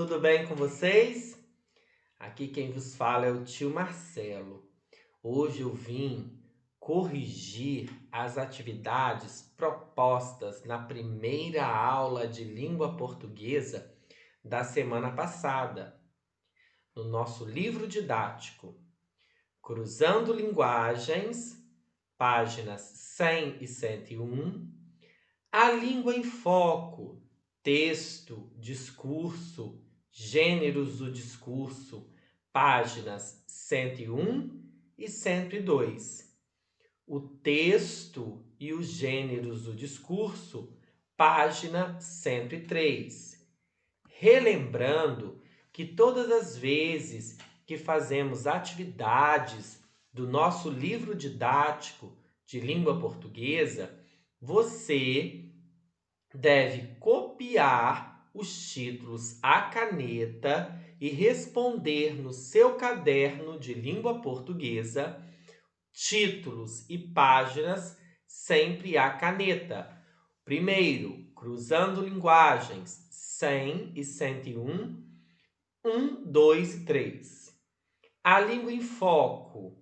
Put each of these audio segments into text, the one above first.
tudo bem com vocês? Aqui quem vos fala é o tio Marcelo. Hoje eu vim corrigir as atividades propostas na primeira aula de língua portuguesa da semana passada, no nosso livro didático, Cruzando Linguagens, páginas 100 e 101, A Língua em Foco, texto, discurso, gêneros do discurso, páginas 101 e 102. O texto e os gêneros do discurso, página 103. Relembrando que todas as vezes que fazemos atividades do nosso livro didático de língua portuguesa, você deve copiar os títulos à caneta e responder no seu caderno de língua portuguesa títulos e páginas sempre à caneta. Primeiro, Cruzando Linguagens 100 e 101, 1, 2 e 3. A Língua em Foco,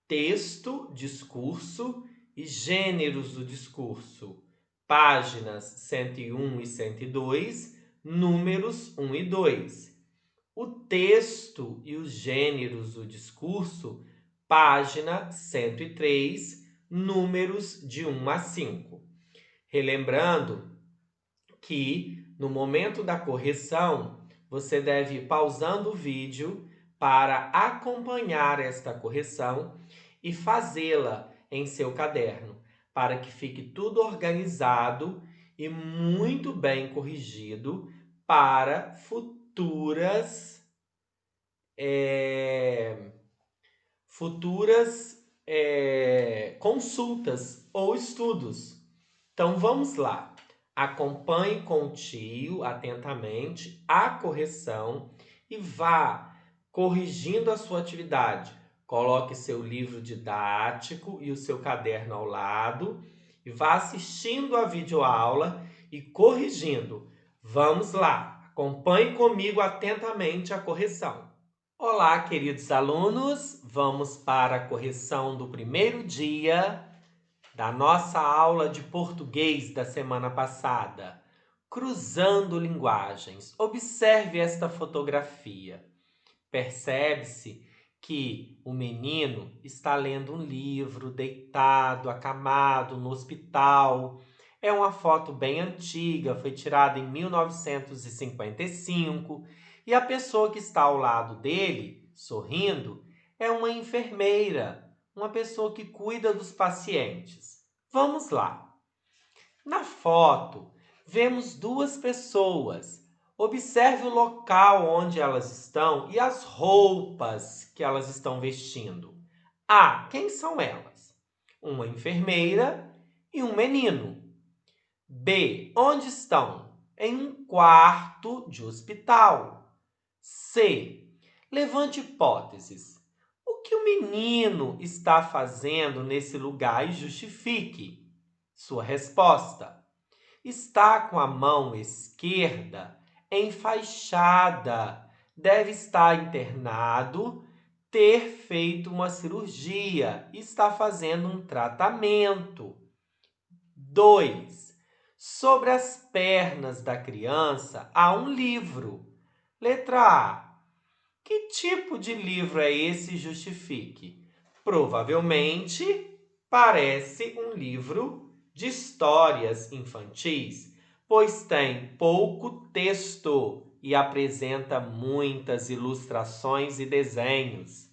texto, discurso e gêneros do discurso, páginas 101 e 102, números 1 e 2. O texto e os gêneros do discurso, página 103, números de 1 a 5. Relembrando que, no momento da correção, você deve ir pausando o vídeo para acompanhar esta correção e fazê-la em seu caderno, para que fique tudo organizado e muito bem corrigido para futuras consultas ou estudos. Então vamos lá. Acompanhe com o tio atentamente a correção e vá corrigindo a sua atividade. Coloque seu livro didático e o seu caderno ao lado e vá assistindo a videoaula e corrigindo. Vamos lá. Acompanhe comigo atentamente a correção. Olá, queridos alunos. Vamos para a correção do primeiro dia da nossa aula de português da semana passada, Cruzando Linguagens. Observe esta fotografia. Percebe-se que o menino está lendo um livro, deitado, acamado no hospital. É uma foto bem antiga, foi tirada em 1955, e a pessoa que está ao lado dele, sorrindo, é uma enfermeira, uma pessoa que cuida dos pacientes. Vamos lá. Na foto, vemos duas pessoas. Observe o local onde elas estão e as roupas que elas estão vestindo. Quem são elas? Uma enfermeira e um menino. B, onde estão? Em um quarto de hospital. C, levante hipóteses. O que o menino está fazendo nesse lugar e justifique. Sua resposta: está com a mão esquerda enfaixada, deve estar internado, ter feito uma cirurgia, está fazendo um tratamento. 2. Sobre as pernas da criança há um livro. Letra A. Que tipo de livro é esse? Justifique. Provavelmente parece um livro de histórias infantis, pois tem pouco texto e apresenta muitas ilustrações e desenhos.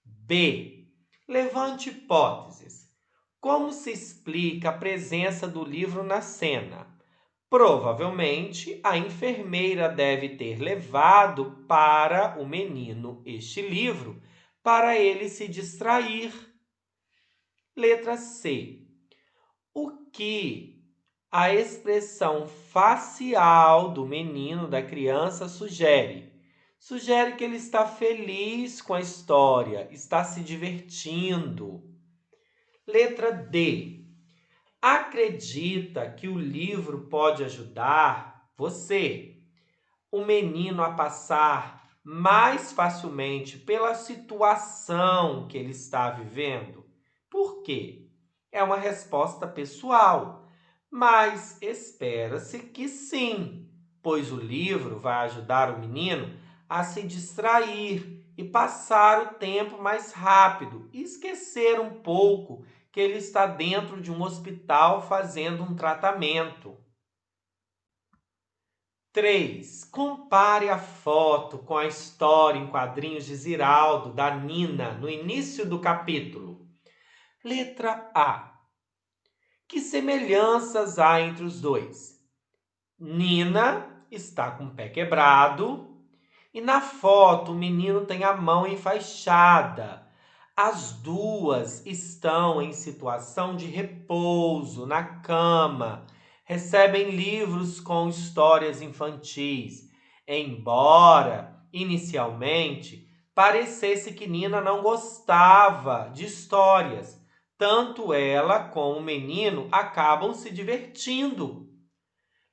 B. Levante hipóteses. Como se explica a presença do livro na cena? Provavelmente, a enfermeira deve ter levado para o menino este livro para ele se distrair. Letra C. O que a expressão facial do menino, da criança, sugere? Sugere que ele está feliz com a história, está se divertindo. Letra D. Acredita que o livro pode ajudar você? o menino a passar mais facilmente pela situação que ele está vivendo? Por quê? É uma resposta pessoal, mas espera-se que sim, pois o livro vai ajudar o menino a se distrair e passar o tempo mais rápido e esquecer um pouco que ele está dentro de um hospital fazendo um tratamento. 3. Compare a foto com a história em quadrinhos de Ziraldo, da Nina, no início do capítulo. Letra A. Que semelhanças há entre os dois? Nina está com o pé quebrado e na foto o menino tem a mão enfaixada. As duas estão em situação de repouso na cama, recebem livros com histórias infantis, embora inicialmente parecesse que Nina não gostava de histórias. Tanto ela como o menino acabam se divertindo.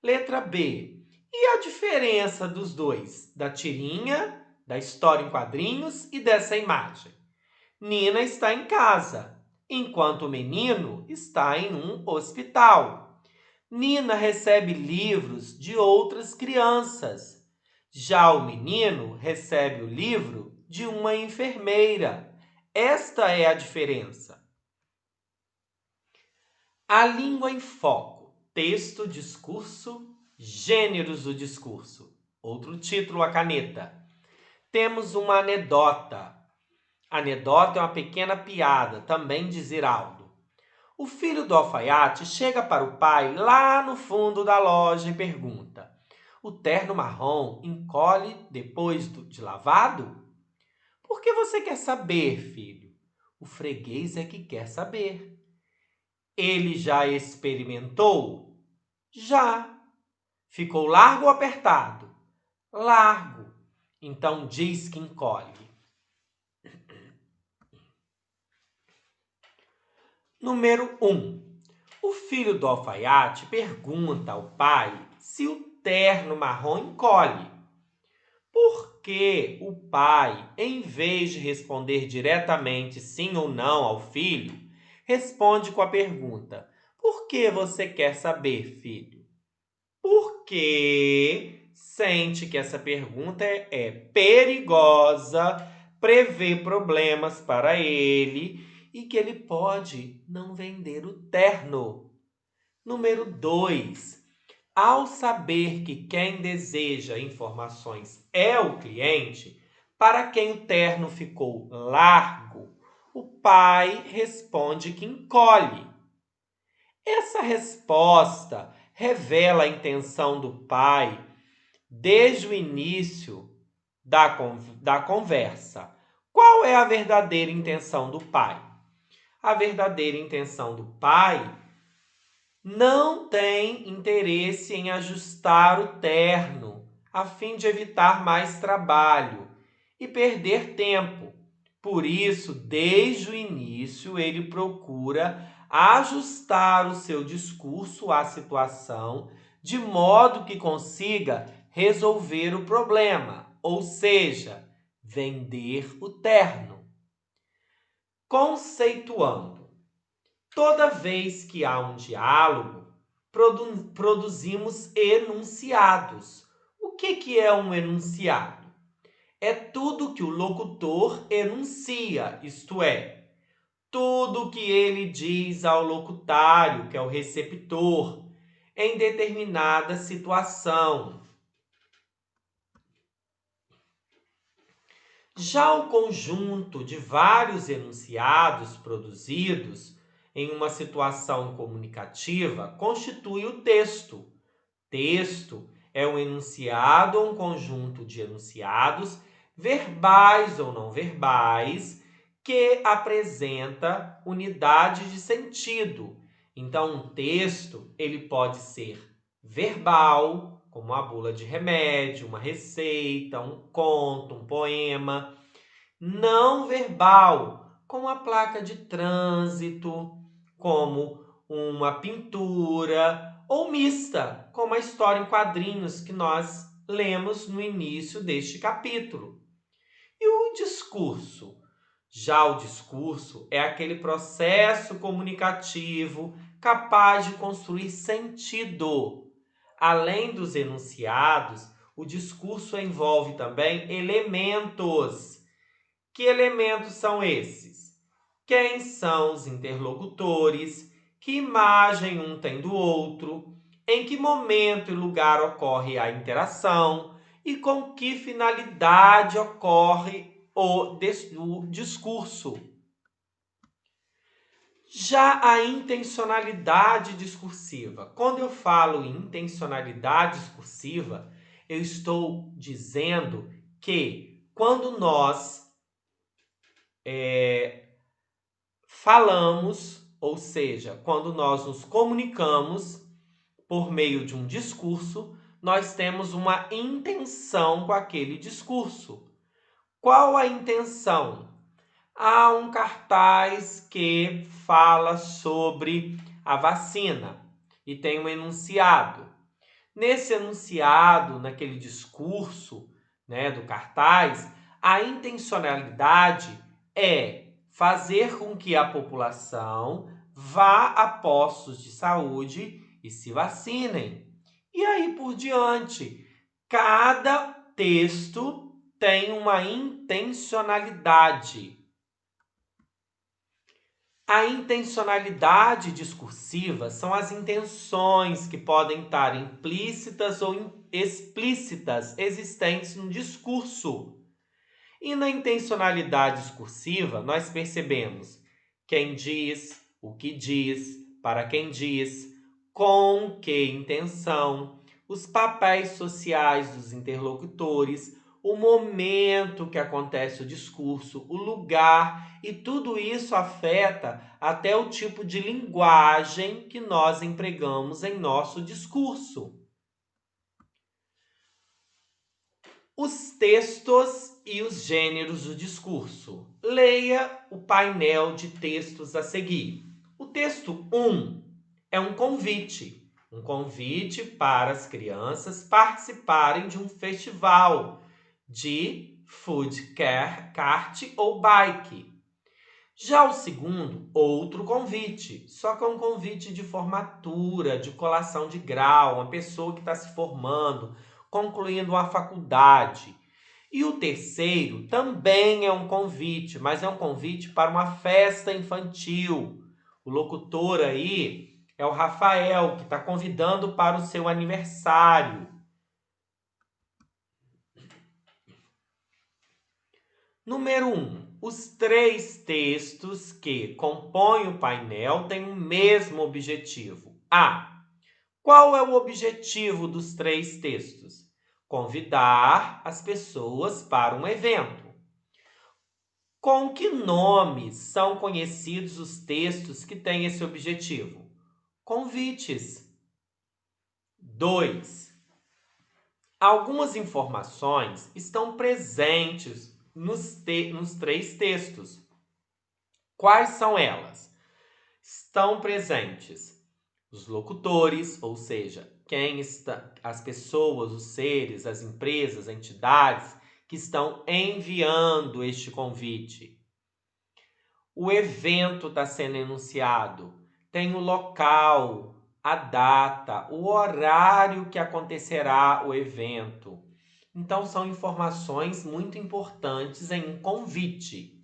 Letra B. E a diferença dos dois? Da tirinha, da história em quadrinhos e dessa imagem? Nina está em casa, enquanto o menino está em um hospital. Nina recebe livros de outras crianças. Já o menino recebe o livro de uma enfermeira. Esta é a diferença. A língua em foco. Texto, discurso, gêneros do discurso. Outro título, a caneta. Temos uma anedota. Anedota é uma pequena piada, também de Ziraldo. O filho do alfaiate chega para o pai lá no fundo da loja e pergunta: o terno marrom encolhe depois de lavado? Por que você quer saber, filho? O freguês é que quer saber. Ele já experimentou? Já. Ficou largo ou apertado? Largo. Então diz que encolhe. Número 1. O filho do alfaiate pergunta ao pai se o terno marrom encolhe. Por que o pai, em vez de responder diretamente sim ou não ao filho, responde com a pergunta: por que você quer saber, filho? Porque sente que essa pergunta é perigosa, prevê problemas para ele e que ele pode não vender o terno. Número 2. Ao saber que quem deseja informações é o cliente, para quem o terno ficou largo, o pai responde que encolhe. Essa resposta revela a intenção do pai desde o início da conversa. Qual é a verdadeira intenção do pai? A verdadeira intenção do pai não tem interesse em ajustar o terno, a fim de evitar mais trabalho e perder tempo. Por isso, desde o início, ele procura ajustar o seu discurso à situação, de modo que consiga resolver o problema, ou seja, vender o terno. Conceituando. Toda vez que há um diálogo, produzimos enunciados. O que é um enunciado? É tudo que o locutor enuncia, isto é, tudo que ele diz ao locutário, que é o receptor, em determinada situação. Já o conjunto de vários enunciados produzidos em uma situação comunicativa constitui o texto. Texto é um enunciado ou um conjunto de enunciados, verbais ou não verbais, que apresenta unidade de sentido. Então, um texto ele pode ser verbal, como uma bula de remédio, uma receita, um conto, um poema. Não verbal, como a placa de trânsito, como uma pintura, ou mista, como a história em quadrinhos que nós lemos no início deste capítulo. E o discurso? Já o discurso é aquele processo comunicativo capaz de construir sentido. Além dos enunciados, o discurso envolve também elementos. Que elementos são esses? Quem são os interlocutores? Que imagem um tem do outro? Em que momento e lugar ocorre a interação? E com que finalidade ocorre o discurso? Já a intencionalidade discursiva. Quando eu falo em intencionalidade discursiva, eu estou dizendo que quando nós falamos, ou seja, quando nós nos comunicamos por meio de um discurso, nós temos uma intenção com aquele discurso. Qual a intenção? Há um cartaz que fala sobre a vacina e tem um enunciado. Nesse enunciado, naquele discurso, né, do cartaz, a intencionalidade é fazer com que a população vá a postos de saúde e se vacinem. E aí por diante. Cada texto tem uma intencionalidade. A intencionalidade discursiva são as intenções que podem estar implícitas ou explícitas existentes no discurso. E na intencionalidade discursiva, nós percebemos quem diz, o que diz, para quem diz, com que intenção, os papéis sociais dos interlocutores, o momento que acontece o discurso, o lugar, e tudo isso afeta até o tipo de linguagem que nós empregamos em nosso discurso. Os textos e os gêneros do discurso. Leia o painel de textos a seguir. O texto 1 é um convite para as crianças participarem de um festival de food kart ou bike. Já o segundo, outro convite, só que é um convite de formatura, de colação de grau, uma pessoa que está se formando, concluindo uma faculdade. E o terceiro também é um convite, mas é um convite para uma festa infantil. O locutor aí é o Rafael, que está convidando para o seu aniversário. Número 1. Os três textos que compõem o painel têm o mesmo objetivo. A. Qual é o objetivo dos três textos? Convidar as pessoas para um evento. Com que nomes são conhecidos os textos que têm esse objetivo? Convites. 2. Algumas informações estão presentes nos três textos. Quais são elas? Estão presentes os locutores, ou seja, as pessoas, os seres, as empresas, entidades que estão enviando este convite. O evento está sendo enunciado, tem o local, a data, o horário que acontecerá o evento. Então, são informações muito importantes em um convite.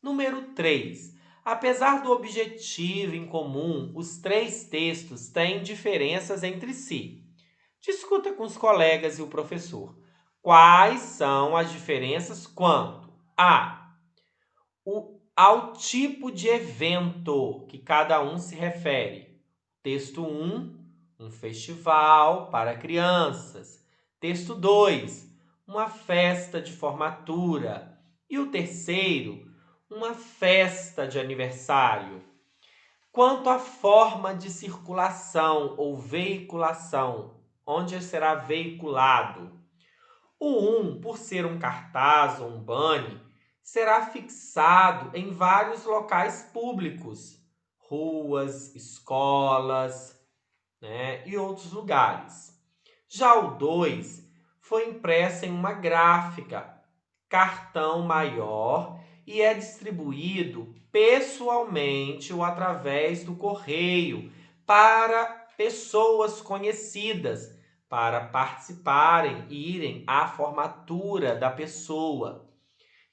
Número 3. Apesar do objetivo em comum, os três textos têm diferenças entre si. Discuta com os colegas e o professor. Quais são as diferenças quanto ao tipo de evento que cada um se refere? Texto 1, um festival para crianças. Texto 2, uma festa de formatura. E o terceiro, uma festa de aniversário. Quanto à forma de circulação ou veiculação, onde será veiculado? O 1, por ser um cartaz ou um banner, será fixado em vários locais públicos, ruas, escolas, né, e outros lugares. Já o 2 foi impressa em uma gráfica, cartão maior, e é distribuído pessoalmente ou através do correio para pessoas conhecidas, para participarem, irem à formatura da pessoa.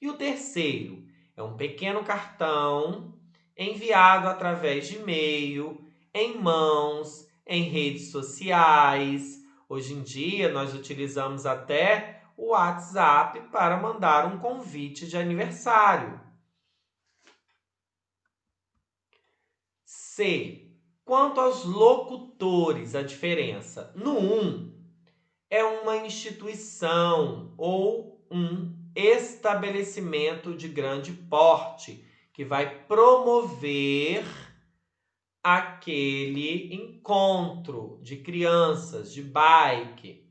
E o terceiro é um pequeno cartão enviado através de e-mail, em mãos, em redes sociais. Hoje em dia, nós utilizamos até o WhatsApp para mandar um convite de aniversário. C. Quanto aos locutores, a diferença. No 1, é uma instituição ou um estabelecimento de grande porte que vai promover aquele encontro de crianças, de bike.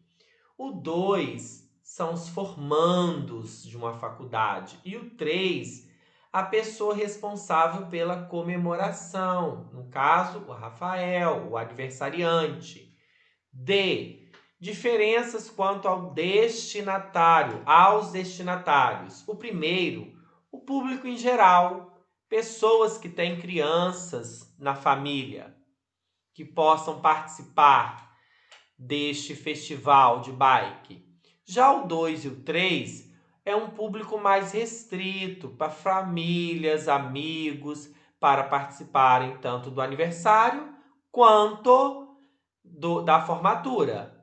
O 2 são os formandos de uma faculdade. E o 3, a pessoa responsável pela comemoração. No caso, o Rafael, o aniversariante. D. Diferenças quanto ao destinatário, aos destinatários. O primeiro, o público em geral, pessoas que têm crianças na família, que possam participar deste festival de bike. Já o 2 e o 3 é um público mais restrito, para famílias, amigos, para participarem tanto do aniversário quanto da formatura.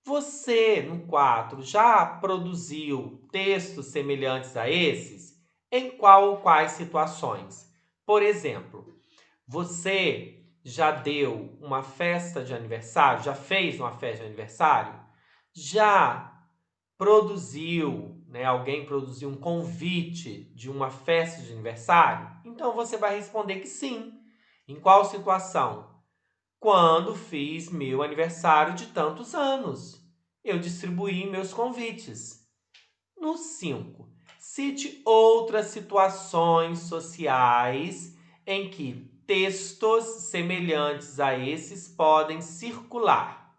Você, no 4, já produziu textos semelhantes a esses? Em qual ou quais situações? Por exemplo, você já deu uma festa de aniversário? Já fez uma festa de aniversário? Já produziu, né? Alguém produziu um convite de uma festa de aniversário? Então você vai responder que sim. Em qual situação? Quando fiz meu aniversário de tantos anos, eu distribuí meus convites. No 5, cite outras situações sociais em que textos semelhantes a esses podem circular.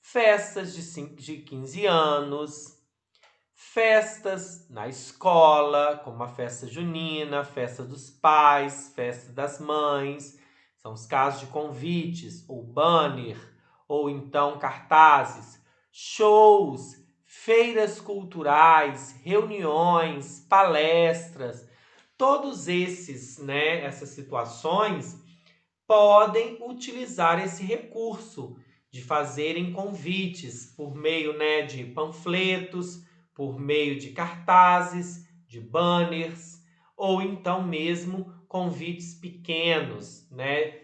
Festas de 15 anos, festas na escola, como a festa junina, festa dos pais, festa das mães. São os casos de convites, ou banner, ou então cartazes, shows, feiras culturais, reuniões, palestras. Todos esses, né, essas situações podem utilizar esse recurso de fazerem convites por meio, né, de panfletos, por meio de cartazes, de banners, ou então mesmo convites pequenos, né,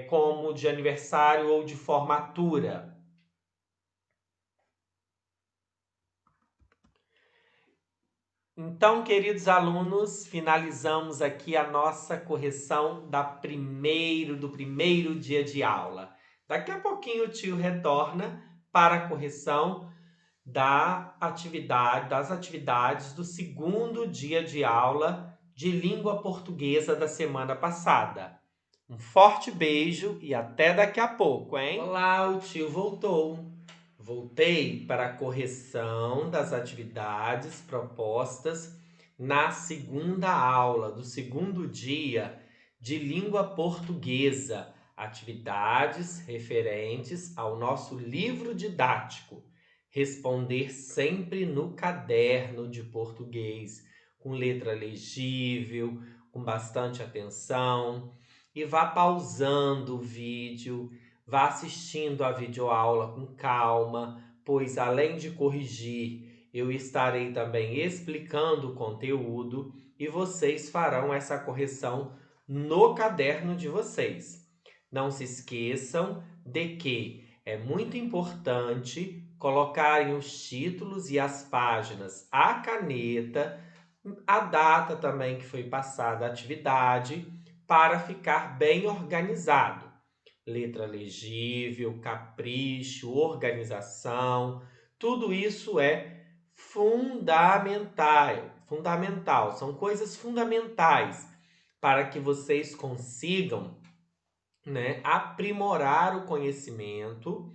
como de aniversário ou de formatura. Então, queridos alunos, finalizamos aqui a nossa correção do primeiro dia de aula. Daqui a pouquinho o tio retorna para a correção das atividades do segundo dia de aula de língua portuguesa da semana passada. Um forte beijo e até daqui a pouco, hein? Olá, o tio voltou. Voltei para a correção das atividades propostas na segunda aula do segundo dia de língua portuguesa, atividades referentes ao nosso livro didático. Responder sempre no caderno de português, com letra legível, com bastante atenção, e vá pausando o vídeo. Vá assistindo a videoaula com calma, pois além de corrigir, eu estarei também explicando o conteúdo e vocês farão essa correção no caderno de vocês. Não se esqueçam de que é muito importante colocarem os títulos e as páginas à caneta, a data também que foi passada a atividade, para ficar bem organizado. Letra legível, capricho, organização, tudo isso é fundamental, são coisas fundamentais para que vocês consigam, né, aprimorar o conhecimento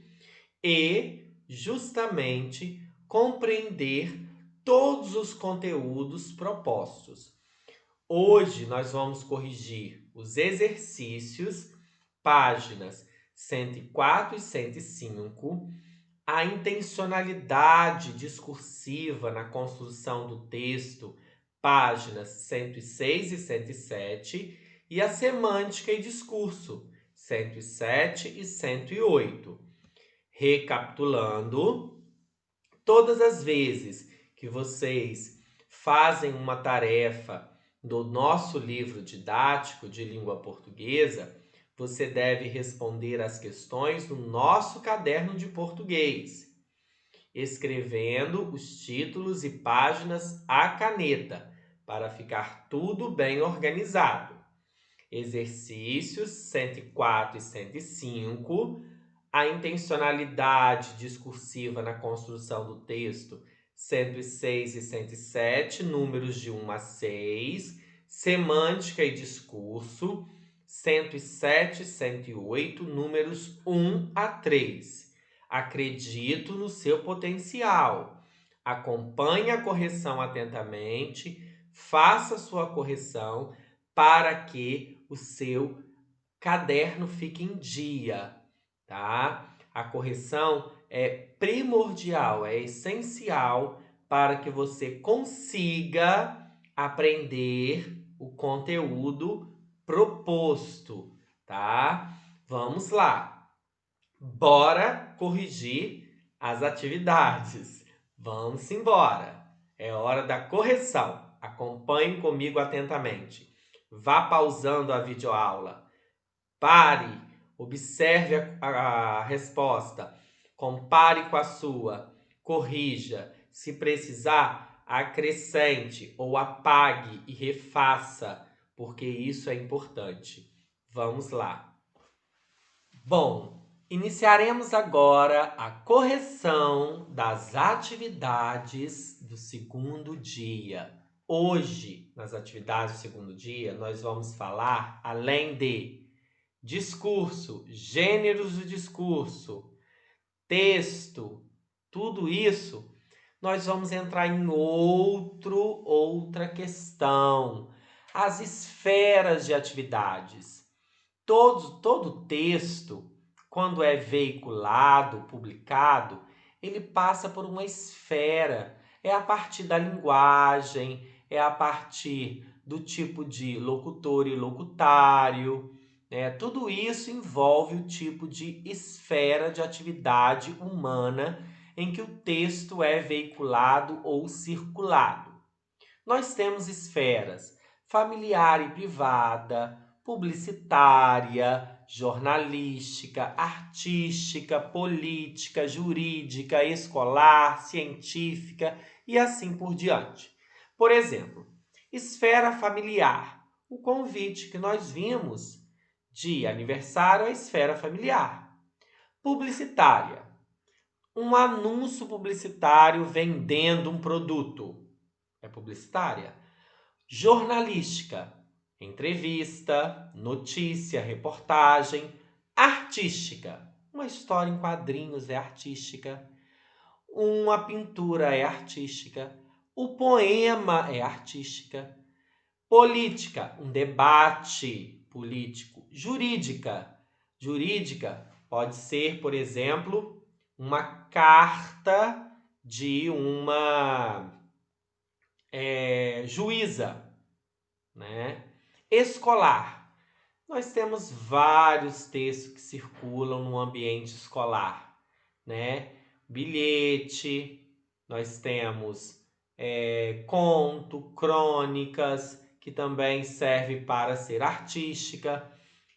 e justamente compreender todos os conteúdos propostos. Hoje nós vamos corrigir os exercícios, páginas 104 e 105, a intencionalidade discursiva na construção do texto, páginas 106 e 107, e a semântica e discurso, 107 e 108. Recapitulando, todas as vezes que vocês fazem uma tarefa do nosso livro didático de língua portuguesa, você deve responder as questões no nosso caderno de português, escrevendo os títulos e páginas à caneta, para ficar tudo bem organizado. Exercícios 104 e 105, a intencionalidade discursiva na construção do texto, 106 e 107, números de 1 a 6, semântica e discurso, 107 e 108, números 1 a 3. Acredito no seu potencial. Acompanhe a correção atentamente, faça sua correção para que o seu caderno fique em dia, tá? A correção é primordial, é essencial para que você consiga aprender o conteúdo proposto, tá? Vamos lá. Bora corrigir as atividades. Vamos embora. É hora da correção. Acompanhe comigo atentamente. Vá pausando a videoaula. Pare, observe a resposta, compare com a sua, corrija. Se precisar, acrescente ou apague e refaça, porque isso é importante. Vamos lá. Bom, iniciaremos agora a correção das atividades do segundo dia. Hoje, nas atividades do segundo dia, nós vamos falar, além de discurso, gêneros do discurso, texto, tudo isso, nós vamos entrar em outra questão, as esferas de atividades. Todo texto, quando é veiculado, publicado, ele passa por uma esfera. É a partir da linguagem, é a partir do tipo de locutor e locutário, né? Tudo isso envolve o tipo de esfera de atividade humana em que o texto é veiculado ou circulado. Nós temos esferas familiar e privada, publicitária, jornalística, artística, política, jurídica, escolar, científica e assim por diante. Por exemplo, esfera familiar, o convite que nós vimos de aniversário à esfera familiar. Publicitária, um anúncio publicitário vendendo um produto, é publicitária. Jornalística, entrevista, notícia, reportagem. Artística, uma história em quadrinhos é artística, uma pintura é artística, o poema é artística. Política, um debate político. Jurídica pode ser, por exemplo, uma carta de uma juíza, né? Escolar. Nós temos vários textos que circulam no ambiente escolar, né? Bilhete, nós temos conto, crônicas, que também serve para ser artística,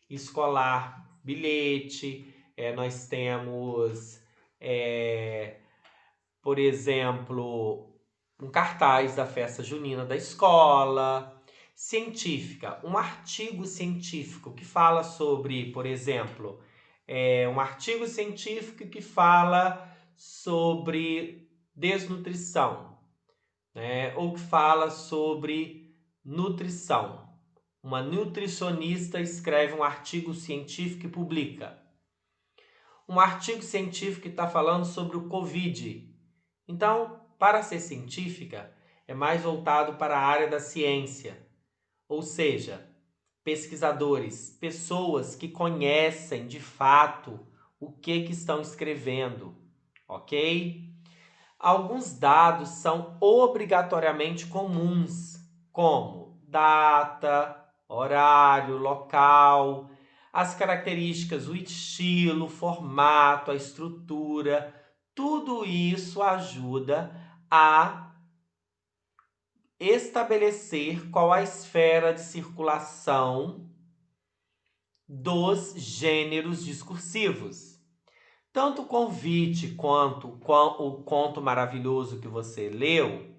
escolar, bilhete. Nós temos, por exemplo, um cartaz da festa junina da escola. Científica, um artigo científico que fala sobre, por exemplo, um artigo científico que fala sobre desnutrição, né? Ou que fala sobre nutrição. Uma nutricionista escreve um artigo científico e publica. um artigo científico que está falando sobre o Covid. Então, para ser científica, é mais voltado para a área da ciência. Ou seja, pesquisadores, pessoas que conhecem de fato o que estão escrevendo, ok? Alguns dados são obrigatoriamente comuns, como data, horário, local, as características, o estilo, o formato, a estrutura. Tudo isso ajuda a estabelecer qual a esfera de circulação dos gêneros discursivos. Tanto o convite quanto o conto maravilhoso que você leu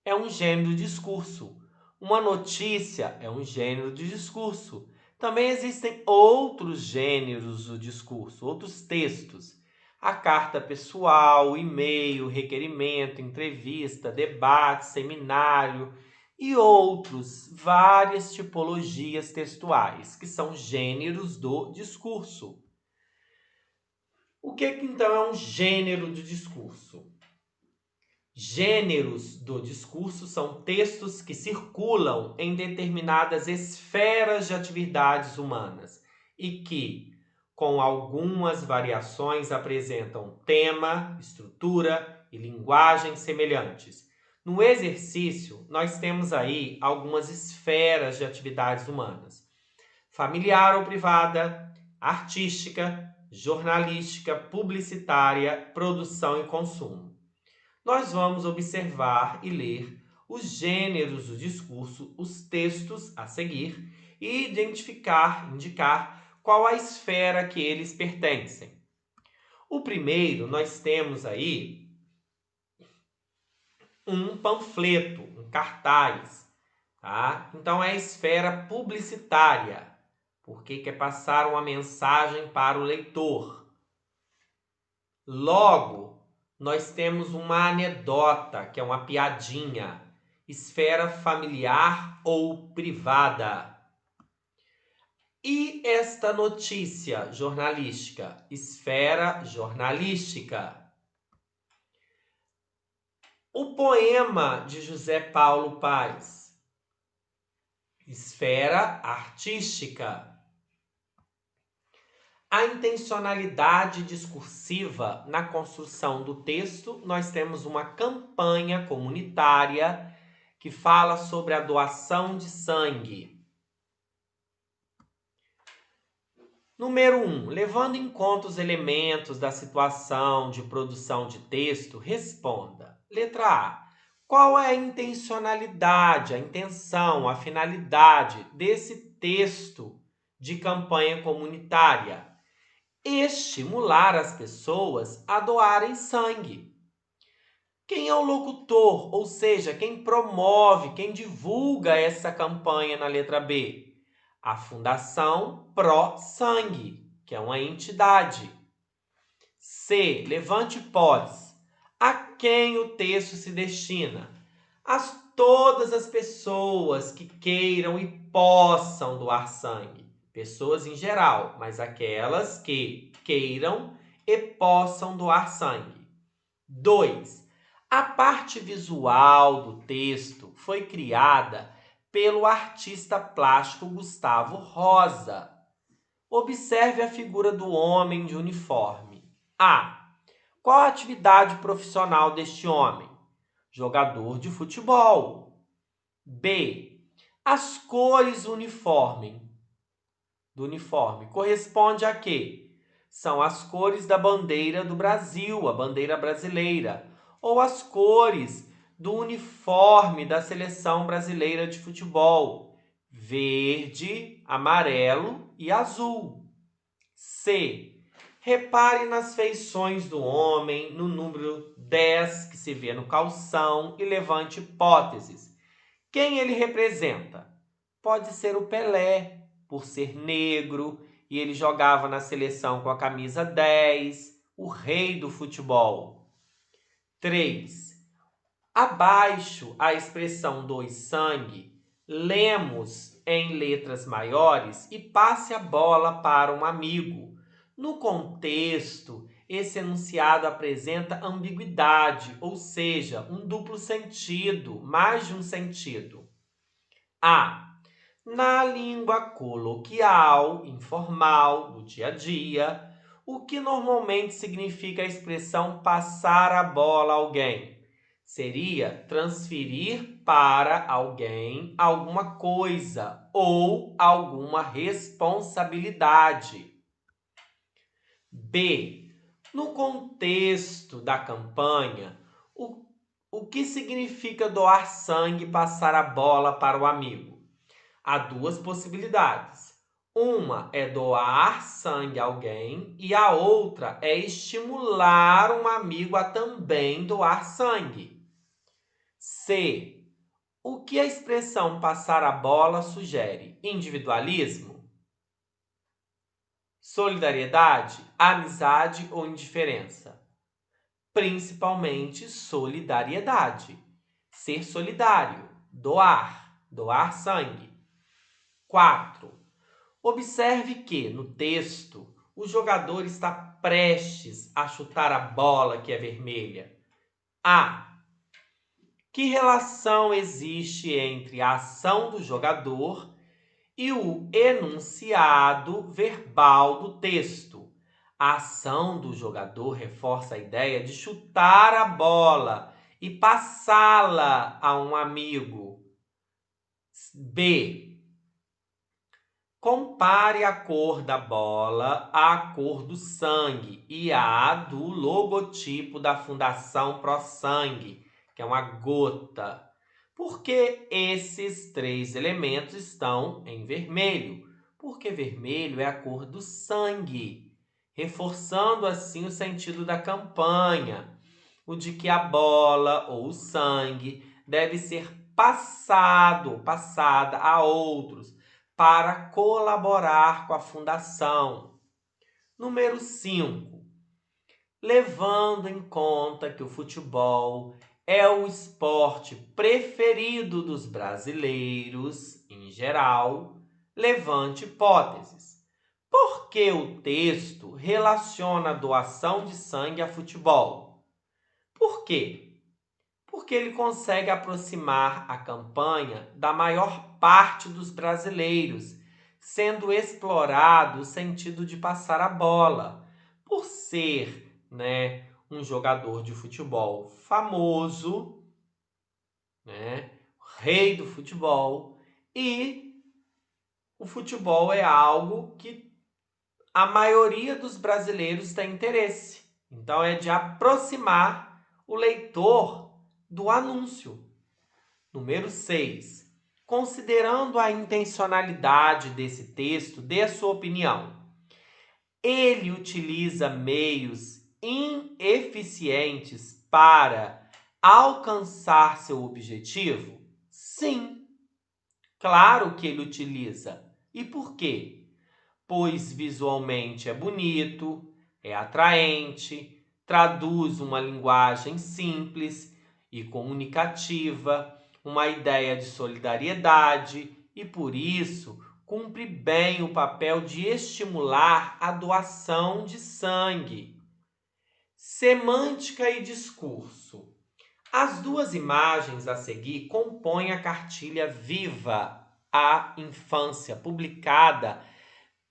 é um gênero de discurso. Uma notícia é um gênero de discurso. Também existem outros gêneros do discurso, outros textos. A carta pessoal, e-mail, requerimento, entrevista, debate, seminário e outros, várias tipologias textuais, que são gêneros do discurso. O que então é um gênero de discurso? Gêneros do discurso são textos que circulam em determinadas esferas de atividades humanas e que, com algumas variações, apresentam tema, estrutura e linguagem semelhantes. No exercício, nós temos aí algumas esferas de atividades humanas: familiar ou privada, artística, jornalística, publicitária, produção e consumo. Nós vamos observar e ler os gêneros do discurso, os textos a seguir e indicar qual a esfera que eles pertencem. O primeiro, nós temos aí um panfleto, um cartaz, tá? Então é a esfera publicitária, porque quer passar uma mensagem para o leitor. Logo, nós temos uma anedota, que é uma piadinha, esfera familiar ou privada. E esta notícia jornalística, esfera jornalística. O poema de José Paulo Paes, esfera artística. A intencionalidade discursiva na construção do texto, nós temos uma campanha comunitária que fala sobre a doação de sangue. Número 1. Levando em conta os elementos da situação de produção de texto, responda. Letra A. Qual é a intencionalidade, a intenção, a finalidade desse texto de campanha comunitária? Estimular as pessoas a doarem sangue. Quem é o locutor, ou seja, quem promove, quem divulga essa campanha na letra B? A Fundação Pró Sangue, que é uma entidade. C. Levante hipótese. A quem o texto se destina? A todas as pessoas que queiram e possam doar sangue. Pessoas em geral, mas aquelas que queiram e possam doar sangue. 2. A parte visual do texto foi criada pelo artista plástico Gustavo Rosa. Observe a figura do homem de uniforme. A. Qual a atividade profissional deste homem? Jogador de futebol. B. As cores do uniforme corresponde a quê? São as cores da bandeira do Brasil, a bandeira brasileira, ou as cores do uniforme da seleção brasileira de futebol: verde, amarelo e azul. C. Repare nas feições do homem, no número 10 que se vê no calção e levante hipóteses. Quem ele representa? Pode ser o Pelé, por ser negro, e ele jogava na seleção com a camisa 10, o rei do futebol. 3. Abaixo a expressão doe sangue, lemos em letras maiores e passe a bola para um amigo. No contexto, esse enunciado apresenta ambiguidade, ou seja, um duplo sentido, mais de um sentido. A. Na língua coloquial, informal, do dia a dia, o que normalmente significa a expressão passar a bola a alguém? Seria transferir para alguém alguma coisa ou alguma responsabilidade. B. No contexto da campanha, o, o que significa doar sangue e passar a bola para o amigo? Há duas possibilidades. Uma é doar sangue a alguém e a outra é estimular um amigo a também doar sangue. C. O que a expressão passar a bola sugere? Individualismo? Solidariedade? Amizade ou indiferença? Principalmente solidariedade. Ser solidário, doar sangue. 4. Observe que, no texto, o jogador está prestes a chutar a bola que é vermelha. A. Que relação existe entre a ação do jogador e o enunciado verbal do texto? A ação do jogador reforça a ideia de chutar a bola e passá-la a um amigo. B. Compare a cor da bola à cor do sangue e à do logotipo da Fundação ProSangue, que é uma gota. Porque esses três elementos estão em vermelho? Porque vermelho é a cor do sangue, reforçando assim o sentido da campanha, o de que a bola ou o sangue deve ser passada a outros para colaborar com a fundação. Número 5. Levando em conta que o futebol é o esporte preferido dos brasileiros, em geral, levante hipóteses. Por que o texto relaciona a doação de sangue a futebol? Por quê? Porque ele consegue aproximar a campanha da maior parte dos brasileiros, sendo explorado o sentido de passar a bola, por ser, um jogador de futebol famoso, rei do futebol, e o futebol é algo que a maioria dos brasileiros tem interesse. Então é de aproximar o leitor do anúncio. Número 6. Considerando a intencionalidade desse texto, dê a sua opinião. Ele utiliza meios ineficientes para alcançar seu objetivo? Sim, claro que ele utiliza. E por quê? Pois visualmente é bonito, é atraente, traduz uma linguagem simples e comunicativa, uma ideia de solidariedade e, por isso, cumpre bem o papel de estimular a doação de sangue. Semântica e discurso. As duas imagens a seguir compõem a cartilha Viva a Infância, publicada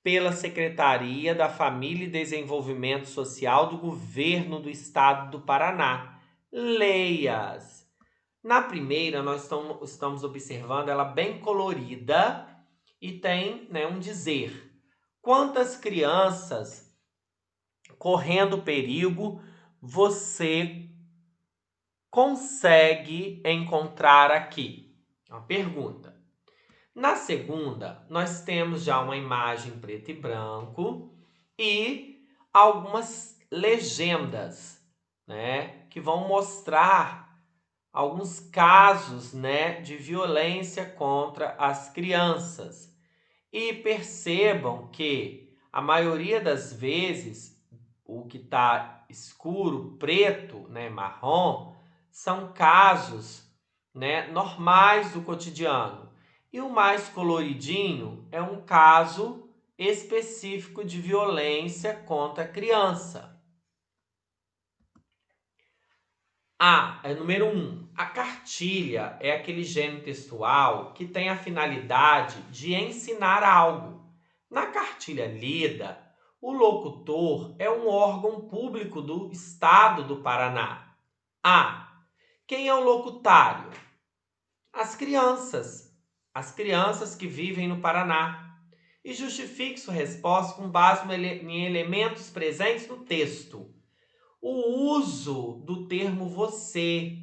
pela Secretaria da Família e Desenvolvimento Social do Governo do Estado do Paraná. Leia-as. Na primeira, nós estamos observando ela bem colorida e tem um dizer. Quantas crianças correndo perigo você consegue encontrar aqui? Uma pergunta. Na segunda, nós temos já uma imagem preto e branco e algumas legendas, que vão mostrar alguns casos, de violência contra as crianças. E percebam que a maioria das vezes o que está escuro, preto, marrom, são casos, normais do cotidiano. E o mais coloridinho é um caso específico de violência contra a criança. Número 1. A cartilha é aquele gênero textual que tem a finalidade de ensinar algo. Na cartilha lida, o locutor é um órgão público do Estado do Paraná. Quem é o locutário? As crianças que vivem no Paraná. E justifique sua resposta com base em elementos presentes no texto. O uso do termo você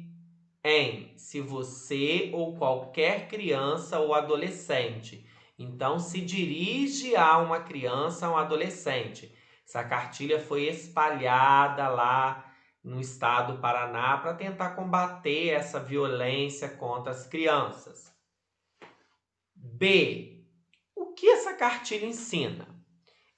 se você ou qualquer criança ou adolescente. Então, se dirige a uma criança ou um adolescente. Essa cartilha foi espalhada lá no estado do Paraná para tentar combater essa violência contra as crianças. B. O que essa cartilha ensina?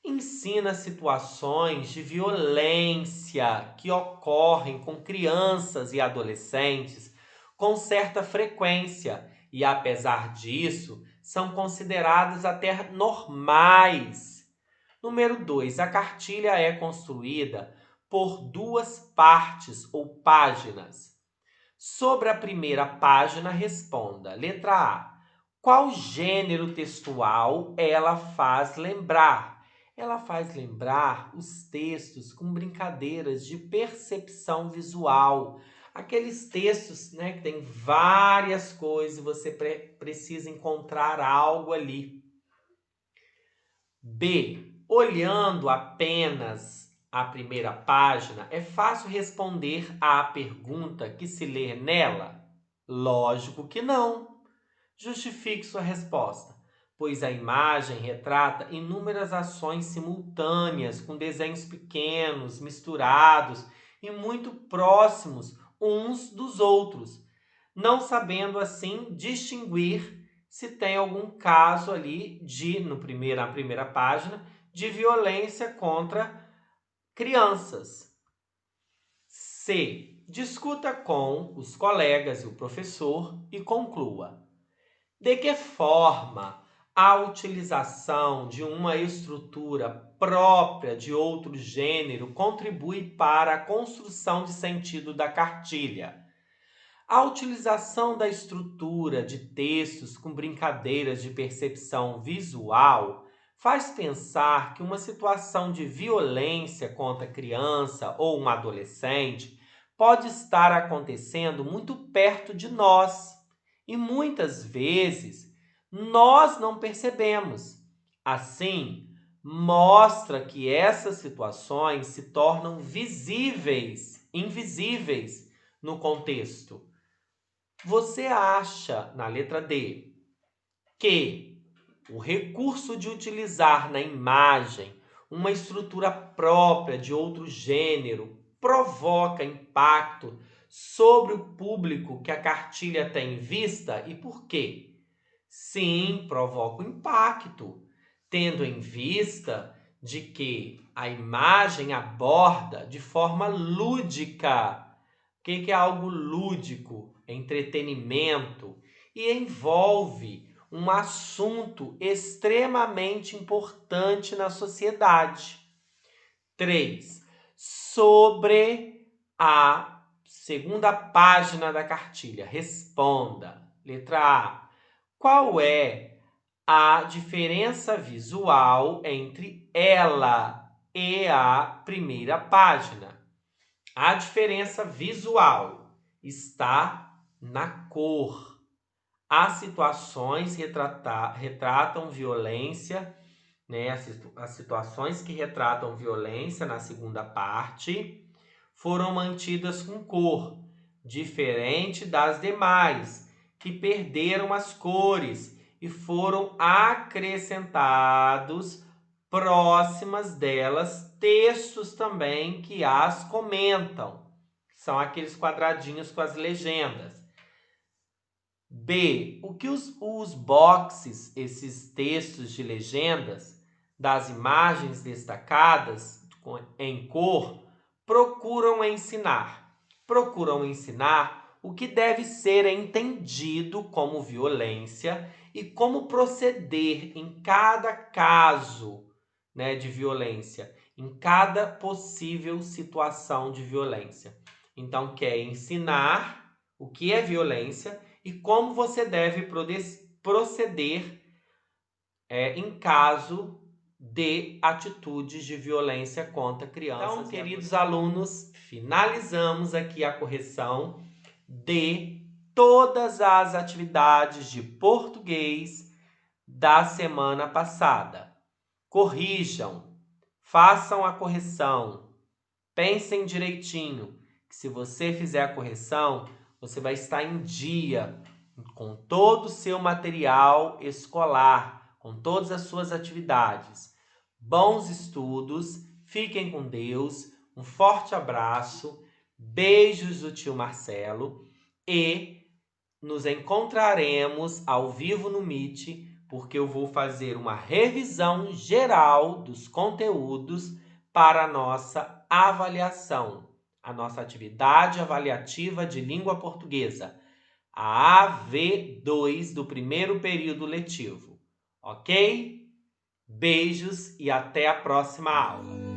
Ensina situações de violência que ocorrem com crianças e adolescentes com certa frequência e, apesar disso, são consideradas até normais. Número 2. A cartilha é construída por 2 partes ou páginas. Sobre a primeira página, responda. Letra A. Qual gênero textual ela faz lembrar? Ela faz lembrar os textos com brincadeiras de percepção visual. Aqueles textos, né, que tem várias coisas e você precisa encontrar algo ali. B. Olhando apenas a primeira página, é fácil responder à pergunta que se lê nela? Lógico que não. Justifique sua resposta, pois a imagem retrata inúmeras ações simultâneas, com desenhos pequenos, misturados e muito próximos uns dos outros, não sabendo assim distinguir se tem algum caso ali na primeira página, de violência contra crianças. C. Discuta com os colegas e o professor e conclua. De que forma a utilização de uma estrutura própria de outro gênero contribui para a construção de sentido da cartilha? A utilização da estrutura de textos com brincadeiras de percepção visual faz pensar que uma situação de violência contra a criança ou um adolescente pode estar acontecendo muito perto de nós e muitas vezes nós não percebemos. Assim, mostra que essas situações se tornam invisíveis no contexto. Você acha, na letra D, que o recurso de utilizar na imagem uma estrutura própria de outro gênero provoca impacto sobre o público que a cartilha tem em vista e por quê? Sim, provoca um impacto, tendo em vista de que a imagem aborda de forma lúdica. O que é algo lúdico? Entretenimento e envolve um assunto extremamente importante na sociedade. 3. Sobre a segunda página da cartilha, responda. Letra A. Qual é a diferença visual entre ela e a primeira página? A diferença visual está na cor. As situações retratam violência, né? As situações que retratam violência na segunda parte foram mantidas com cor, diferente das demais, que perderam as cores e foram acrescentados próximas delas textos também que as comentam. São aqueles quadradinhos com as legendas. B. O que os boxes, esses textos de legendas, das imagens destacadas em cor, procuram ensinar? Procuram ensinar o que deve ser entendido como violência e como proceder em cada caso, né, de violência, em cada possível situação de violência. Então, quer ensinar o que é violência e como você deve proceder em caso de atitudes de violência contra crianças. Então, queridos alunos, finalizamos aqui a correção de todas as atividades de português da semana passada. Corrijam, façam a correção, pensem direitinho, que se você fizer a correção, você vai estar em dia com todo o seu material escolar, com todas as suas atividades. Bons estudos, fiquem com Deus, um forte abraço, beijos do tio Marcelo e nos encontraremos ao vivo no Meet, porque eu vou fazer uma revisão geral dos conteúdos para a nossa avaliação, a nossa atividade avaliativa de língua portuguesa, a AV2 do primeiro período letivo, ok? Beijos e até a próxima aula!